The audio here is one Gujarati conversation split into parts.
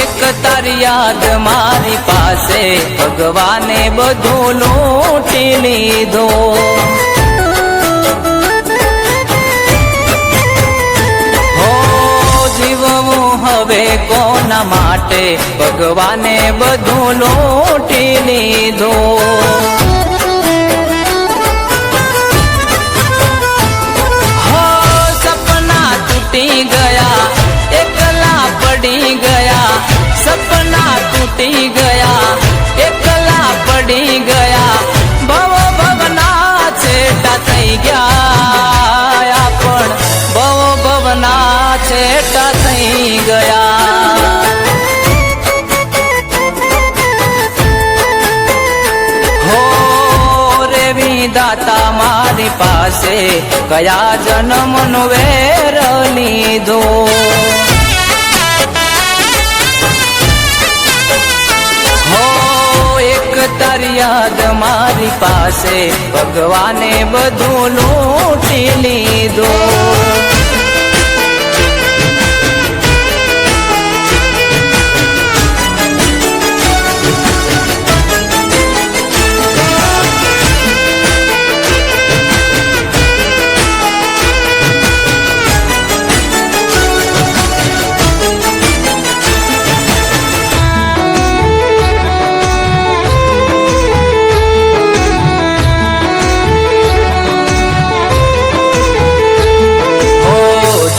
એક તારી યાદ મારી પાસે ભગવાને બધું લૂંટી લીધું. જીવવું હવે કોના માટે ભગવાને બધું લૂંટી લીધું. સપના તૂટી ગયા, એકલા પડી ગયા. સપના તૂટી ગયા, એકલા પડી ગયા. ભવ ભવના છેટા થઈ ગયા, પણ ભવ ભવના છેટા થઈ ગયા. હો રે વિધાતા મારી પાસે કયા જન્મનો વેર લીધો. હો એક તારી યાદ મારી પાસે ભગવાને બધું લૂંટી લીધું.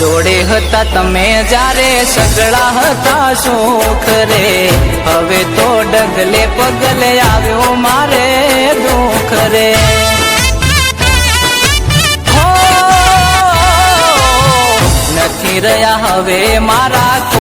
જોડે હતા તમે જ્યારે સગળા હતા સુખ રે. હવે તો ડગલે પગલે આવ્યો મારે દુઃખ રે. નથી રહ્યા હવે મારા